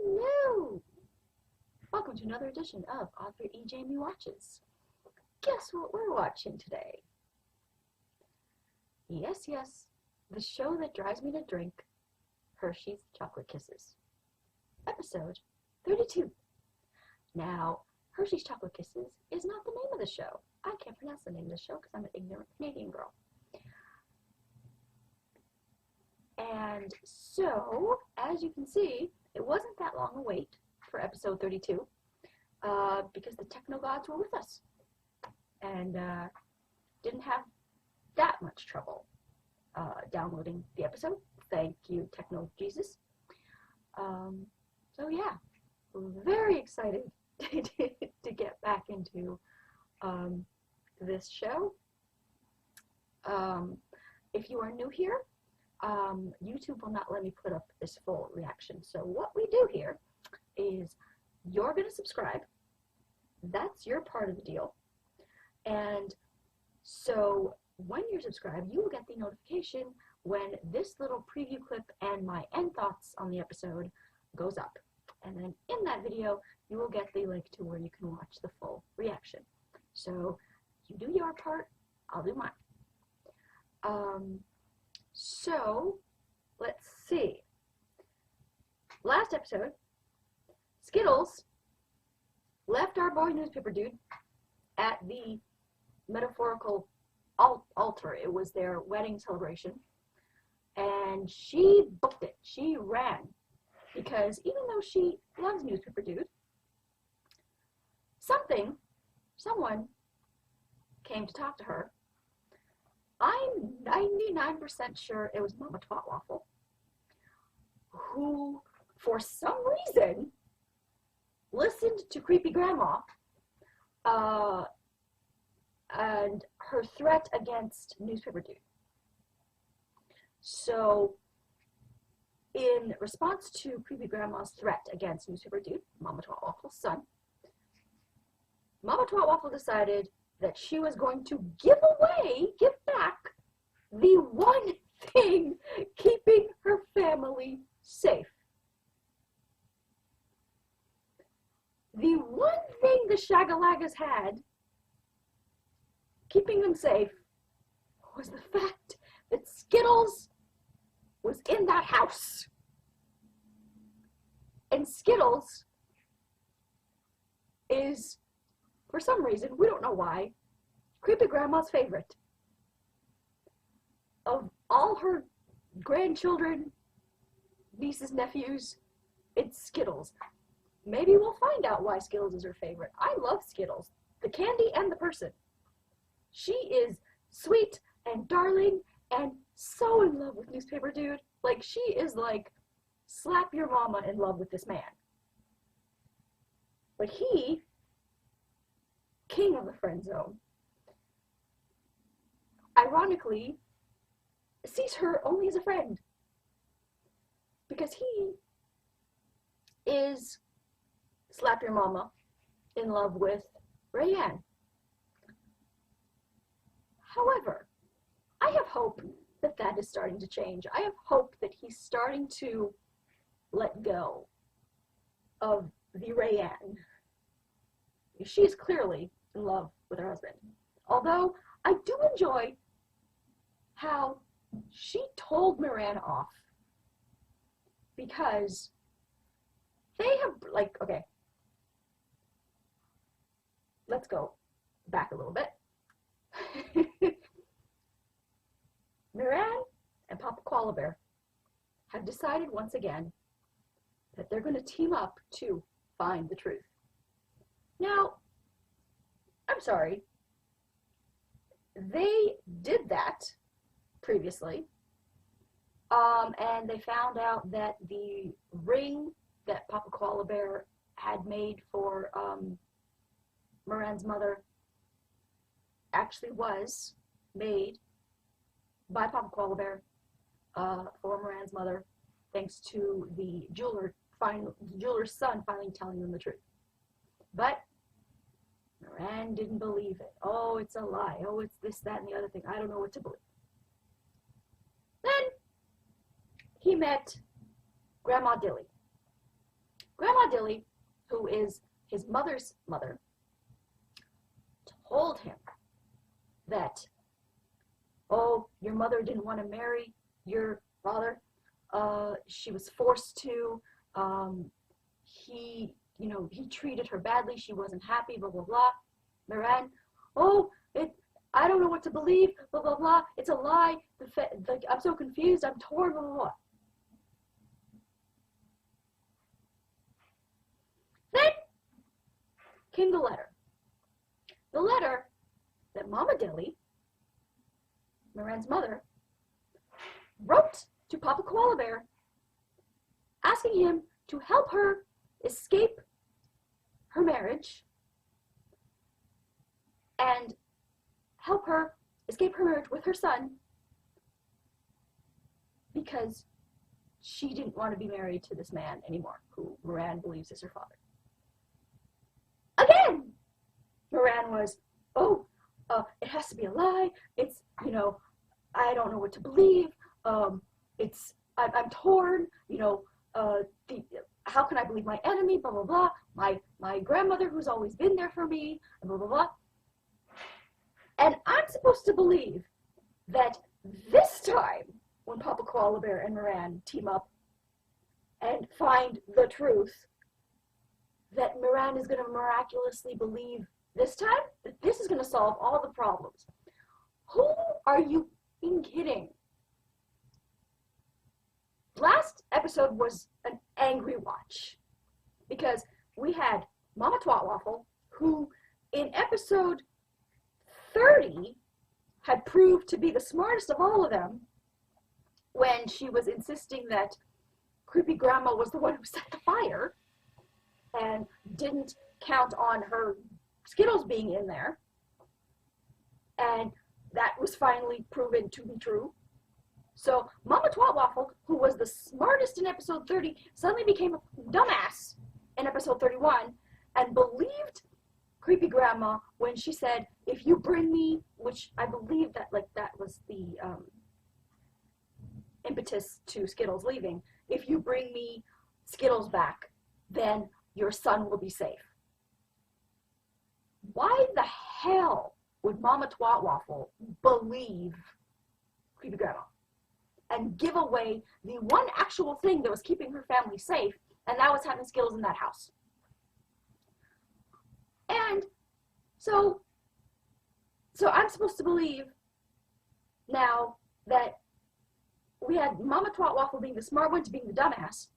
Hello! Welcome to another edition of Author E. Jamie Watches. Guess what we're watching today? Yes, the show that drives me to drink Hershey's Chocolate Kisses. Episode 32. Now, Hershey's Chocolate Kisses is not the name of the show. I can't pronounce the name of the show because I'm an ignorant Canadian girl. And so, as you can see, it wasn't that long a wait for episode 32 because the techno gods were with us and didn't have that much trouble downloading the episode. Thank you, Techno Jesus. So yeah, very excited to get back into this show. If you are new here, YouTube will not let me put up this full reaction. So what we do here is you're going to subscribe. That's your part of the deal. And so when you're subscribed, you will get the notification when this little preview clip and my end thoughts on the episode goes up. And then in that video, you will get the link to where you can watch the full reaction. So you do your part, I'll do mine. So, let's see. Last episode, Skittles left our boy newspaper dude at the metaphorical altar. It was their wedding celebration. And she booked it. She ran. Because even though she loves newspaper dude, someone came to talk to her. I'm 99% sure it was Mama Twat Waffle, who, for some reason, listened to Creepy Grandma and her threat against Newspaper Dude. So, in response to Creepy Grandma's threat against Newspaper Dude, Mama Twat Waffle's son, Mama Twat Waffle decided that she was going to give back the one thing keeping her family safe. The one thing the Shagalagas had keeping them safe was the fact that Skittles was in that house. And Skittles is, for some reason, we don't know why, Creepy Grandma's favorite. Of all her grandchildren, nieces, nephews, it's Skittles. Maybe we'll find out why Skittles is her favorite. I love Skittles, the candy and the person. She is sweet and darling and so in love with Newspaper Dude. Like, she is like, slap your mama in love with this man. But he, king of the friend zone, ironically, sees her only as a friend. Because he is, slap your mama, in love with Rayanne. However, I have hope that that is starting to change. I have hope that he's starting to let go of the Rayanne. She is clearly in love with her husband. Although, I do enjoy how she told Miranda off. Because they have, like, okay. Let's go back a little bit. Miranda and Papa Koala Bear have decided once again that they're going to team up to find the truth. Now, I'm sorry. They did that previously, and they found out that the ring that Papa Koala Bear had made for Miranda's mother actually was made by Papa Koala Bear for Miranda's mother, thanks to the jeweler's son finally telling them the truth. But Miranda didn't believe it. Oh, it's a lie. Oh, it's this, that, and the other thing. I don't know what to believe. Then he met Grandma Dilly. Grandma Dilly, who is his mother's mother, told him that, oh, your mother didn't want to marry your father. She was forced to. He treated her badly. She wasn't happy, blah, blah, blah. Moran, oh, I don't know what to believe, blah, blah, blah. It's a lie. I'm so confused. I'm torn, blah, blah, blah. Then came the letter. The letter that Mama Dilly, Moran's mother, wrote to Papa Koala Bear, asking him to help her escape her marriage and help her escape her marriage with her son, because she didn't want to be married to this man anymore, who Moran believes is her father. Again, Moran was, it has to be a lie. It's, I don't know what to believe. I'm torn. How can I believe my enemy? Blah, blah, blah. My grandmother, who's always been there for me, blah, blah, blah. And I'm supposed to believe that this time, when Papa Koala Bear and Moran team up and find the truth, that Moran is going to miraculously believe this time that this is going to solve all the problems. Who are you kidding? Last episode was an angry watch because we had Mama Twatwaffle, who in episode 30 had proved to be the smartest of all of them when she was insisting that Creepy Grandma was the one who set the fire and didn't count on her Skittles being in there. And that was finally proven to be true. So Mama Twatwaffle, who was the smartest in episode 30, suddenly became a dumbass in episode 31 and believed Creepy Grandma when she said, if you bring me, which I believe that was the impetus to Skittles leaving, if you bring me Skittles back, then your son will be safe. Why the hell would Mama Twatwaffle believe Creepy Grandma and give away the one actual thing that was keeping her family safe, and that was having Skittles in that house? And so I'm supposed to believe now that we had Mama Twatwaffle being the smart one to being the dumbass,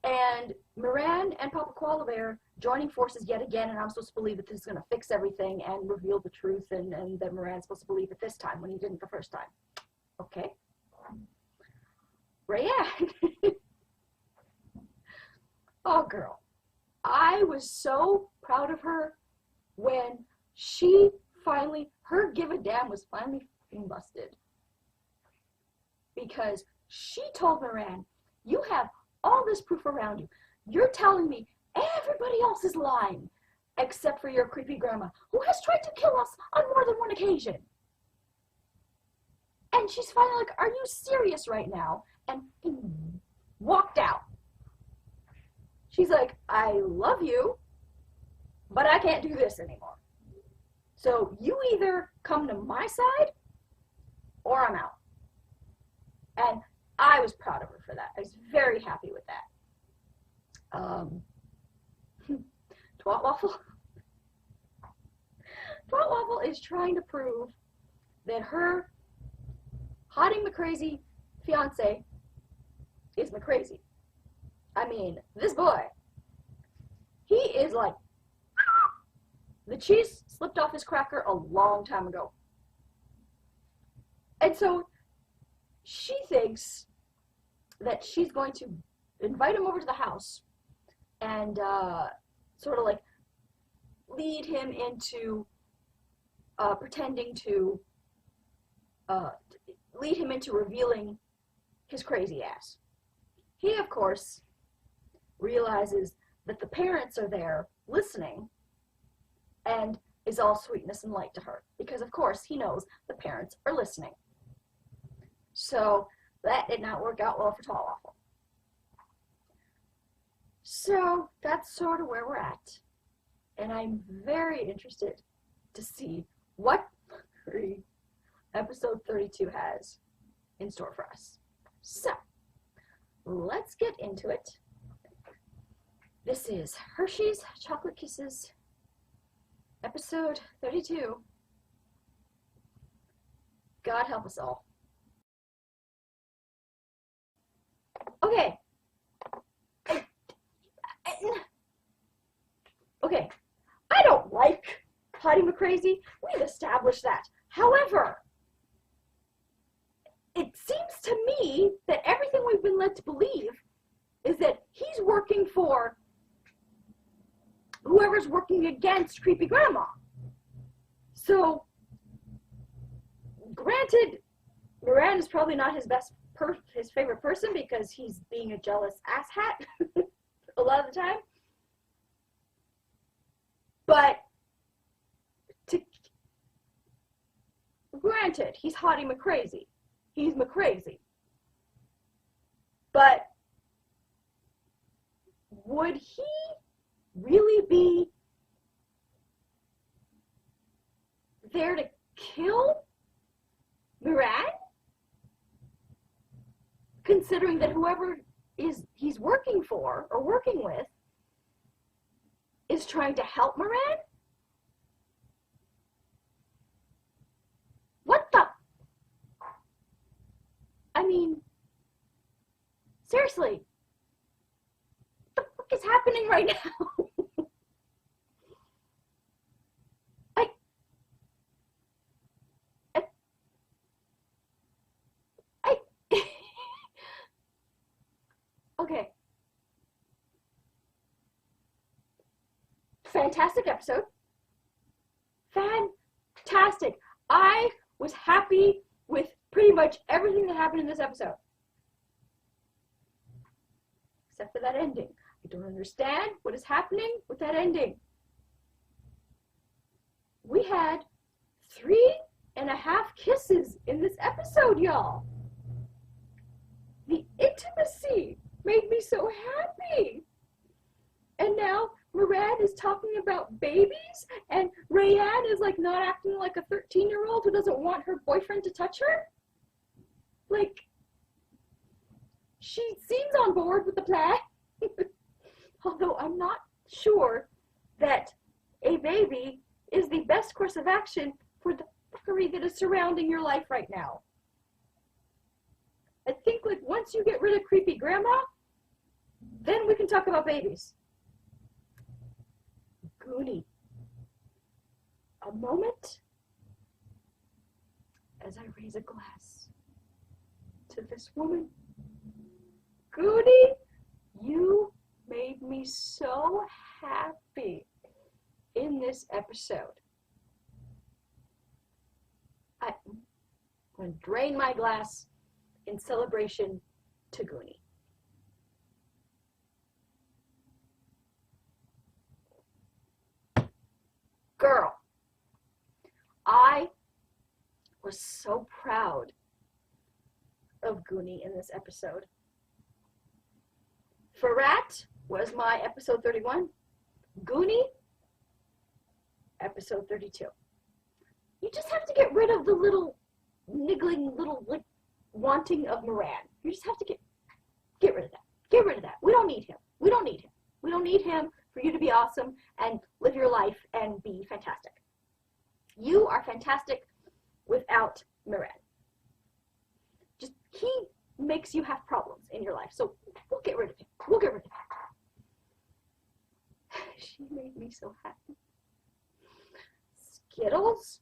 and Moran and Papa Koala Bear joining forces yet again, and I'm supposed to believe that this is going to fix everything and reveal the truth, and that Moran's supposed to believe it this time when he didn't the first time. Okay. Rayanne. Oh, girl. I was so proud of her when she finally, her give a damn was finally busted. Because she told Moran, you have all this proof around you. You're telling me everybody else is lying, except for your creepy grandma, who has tried to kill us on more than one occasion. And she's finally like, are you serious right now? And walked out. She's like, I love you, but I can't do this anymore. So you either come to my side or I'm out. And I was proud of her for that. I was very happy with that. Twatwaffle. Twatwaffle is trying to prove that her Hottie McCrazy fiance is McCrazy. I mean, this boy, he is like, the cheese slipped off his cracker a long time ago. And so she thinks that she's going to invite him over to the house and sort of like lead him into pretending to lead him into revealing his crazy ass. He, of course, realizes that the parents are there listening and is all sweetness and light to her because, of course, he knows the parents are listening. So that did not work out well for Twatwaffle. So that's sort of where we're at. And I'm very interested to see what episode 32 has in store for us. So, let's get into it. This is Hershey's Chocolate Kisses, episode 32. God help us all. Okay. Okay. I don't like Patty McCrazy. We've established that. However, it seems to me that everything we've been led to believe is that he's working for whoever's working against Creepy Grandma. So, granted, Moran is probably not his his favorite person because he's being a jealous asshat a lot of the time. But, granted, he's Hottie McCrazy. He's McCrazy. But, would he really be there to kill Moran? Considering that whoever he's working for or working with is trying to help Moran? What the? I mean, seriously, what the fuck is happening right now? Okay. Fantastic episode. Fantastic. I was happy with pretty much everything that happened in this episode. Except for that ending. I don't understand what is happening with that ending. We had 3.5 kisses in this episode, y'all. The intimacy made me so happy. And now Moran is talking about babies, and Rayanne is like not acting like a 13-year-old who doesn't want her boyfriend to touch her. Like, she seems on board with the plan. Although I'm not sure that a baby is the best course of action for the fuckery that is surrounding your life right now. I think, like, once you get rid of Creepy Grandma, then we can talk about babies. Goonie. A moment as I raise a glass to this woman. Goonie, you made me so happy in this episode. I'm going to drain my glass in celebration to Goonie. Girl, I was so proud of Goonie in this episode. Ferrat was my episode 31. Goonie, episode 32. You just have to get rid of the little niggling little like wanting of Moran. You just have to get rid of that. Get rid of that. We don't need him. We don't need him. We don't need him for you to be awesome and live your life and be fantastic. You are fantastic without Moran. Just, he makes you have problems in your life. So we'll get rid of him. We'll get rid of him. She made me so happy. Skittles?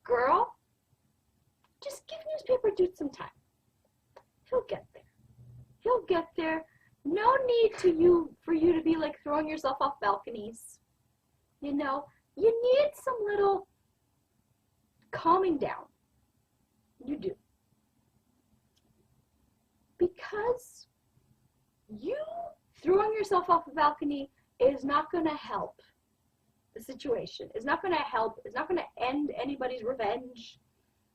Girl? Just give Newspaper Dude some time. He'll get there. He'll get there. No need for you to be like throwing yourself off balconies. You know, you need some little calming down. You do. Because you throwing yourself off a balcony is not going to help the situation. It's not going to help. It's not going to end anybody's revenge.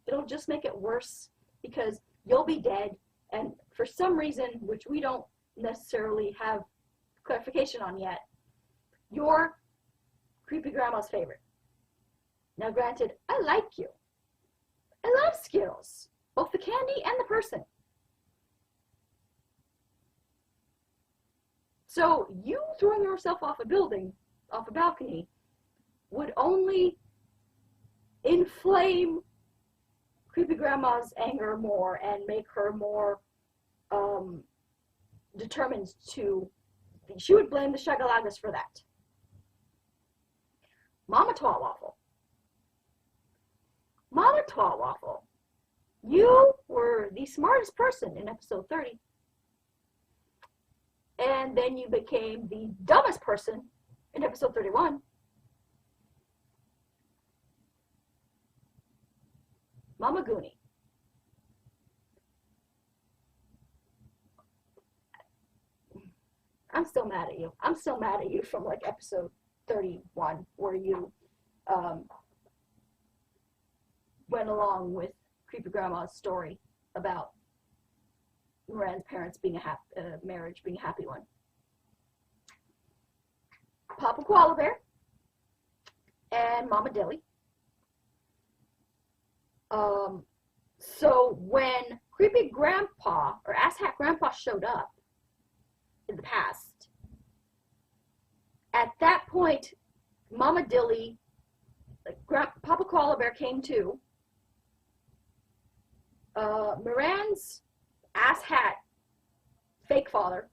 It'll just make it worse because you'll be dead, and for some reason, which we don't necessarily have clarification on yet, your creepy grandma's favorite. Now granted, I like you. I love Skittles, both the candy and the person. So you throwing yourself off a building, off a balcony, would only inflame creepy grandma's anger more and make her more determined to, she would blame the Shagalagas for that. Mama Twatwaffle. Mama Twatwaffle, you were the smartest person in episode 30. And then you became the dumbest person in episode 31. Mama Goonie. I'm still mad at you. I'm still mad at you from like episode 31 where you went along with Creepy Grandma's story about Moran's parents being marriage being a happy one. Papa Koala Bear and Mama Dilly. So when Creepy Grandpa or Asshat Grandpa showed up in the past, at that point, Mama Dilly, Papa Koala Bear came too. Moran's asshat fake father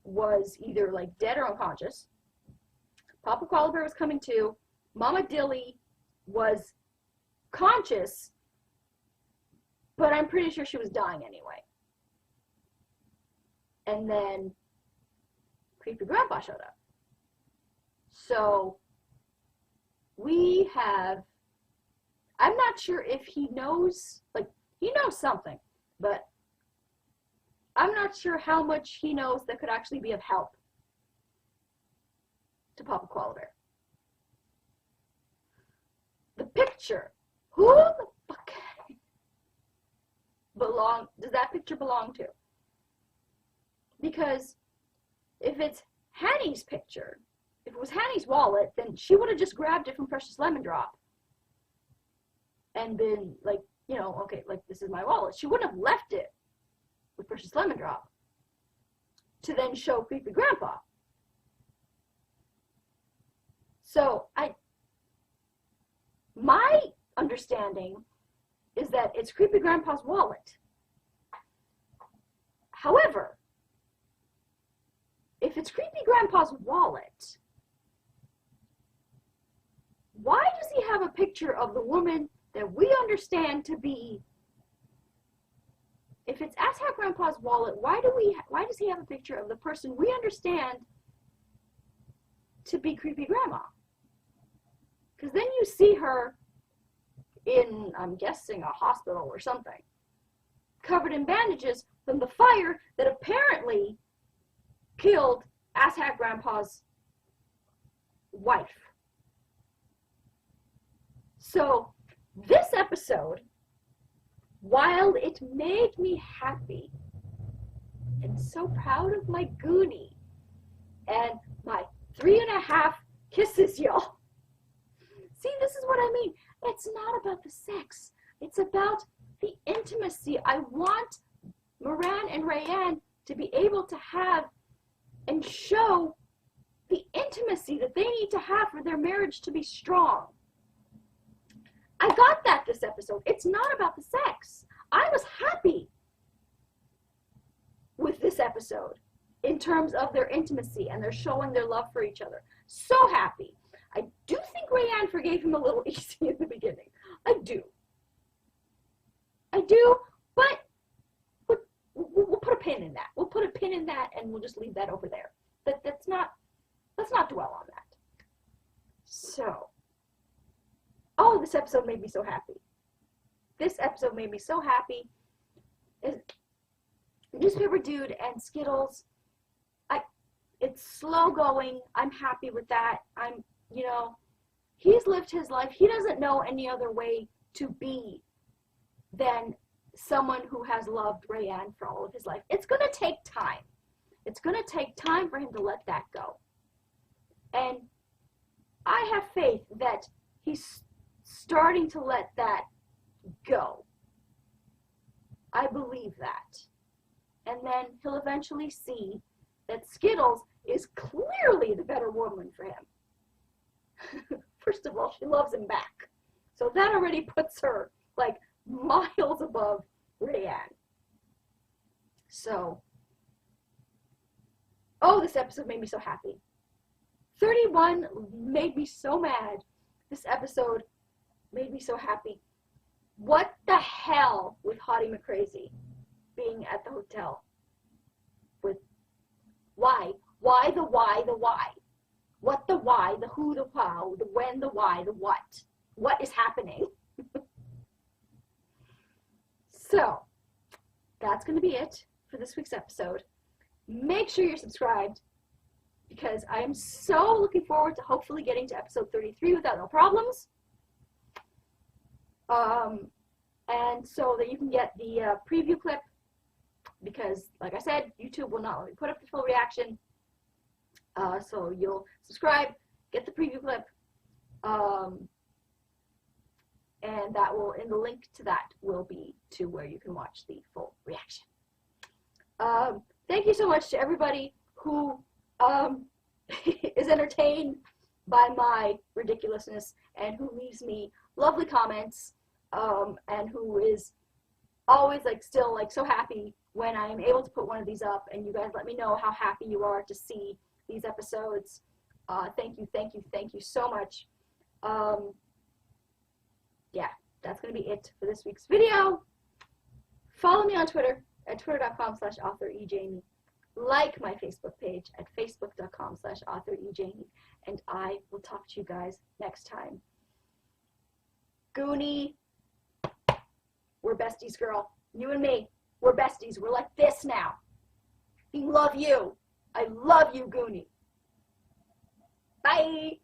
was either like dead or unconscious. Papa Koala Bear was coming too. Mama Dilly was conscious, but I'm pretty sure she was dying anyway. And then Creepy Grandpa showed up. So we have, I'm not sure if he knows, like, he knows something, but I'm not sure how much he knows that could actually be of help to Papa Koala Bear. The picture, who the fuck does that picture belong to? Because if it's Hanny's picture, if it was Hanny's wallet, then she would have just grabbed it from Precious Lemon Drop and been like, you know, okay, like, this is my wallet. She wouldn't have left it with Precious Lemon Drop to then show Creepy Grandpa. So my understanding is that it's Creepy Grandpa's wallet. However, if it's Creepy Grandpa's wallet, why does he have a picture of the woman that we understand to be, if it's Asshat Grandpa's wallet, why does he have a picture of the person we understand to be Creepy Grandma? Because then you see her in, I'm guessing, a hospital or something, covered in bandages from the fire that apparently killed Asshat Grandpa's wife. So this episode, while it made me happy and so proud of my Goonie and my 3.5 kisses, y'all. See, this is what I mean. It's not about the sex. It's about the intimacy. I want Moran and Rayanne to be able to have and show the intimacy that they need to have for their marriage to be strong. I got that this episode. It's not about the sex. I was happy with this episode in terms of their intimacy and their showing their love for each other. So happy. I do think Rayanne forgave him a little easy in the beginning. I do, but we'll put a pin in that. We'll put a pin in that and we'll just leave that over there. Let's not dwell on that. So, oh, this episode made me so happy. This episode made me so happy. Newspaper Dude and Skittles, it's slow going. I'm happy with that. He's lived his life. He doesn't know any other way to be than someone who has loved Rayanne for all of his life. It's going to take time. It's going to take time for him to let that go. And I have faith that he's starting to let that go. I believe that. And then he'll eventually see that Skittles is clearly the better woman for him. First of all, she loves him back. So that already puts her like miles above Rayanne. So, oh, this episode made me so happy. 31 made me so mad. This episode made me so happy. What the hell with Hottie McCrazy being at the hotel? With why? Why the why the why? What the why, the who, the how, the when, the why, the what? What is happening? So, that's going to be it for this week's episode. Make sure you're subscribed because I am so looking forward to hopefully getting to episode 33 without no problems. And so that you can get the preview clip because, like I said, YouTube will not let me put up the full reaction. So you'll subscribe, get the preview clip, and that will, and the link to that will be to where you can watch the full reaction. Thank you so much to everybody who is entertained by my ridiculousness and who leaves me lovely comments, and who is always like still like so happy when I am able to put one of these up, and you guys let me know how happy you are to see these episodes. Thank you so much. Yeah, that's going to be it for this week's video. Follow me on Twitter at twitter.com/authorejamie. Like my Facebook page at facebook.com/authorejamie. And I will talk to you guys next time. Goonie, we're besties, girl. You and me, we're besties. We're like this now. I love you. I love you, Goonie. Bye.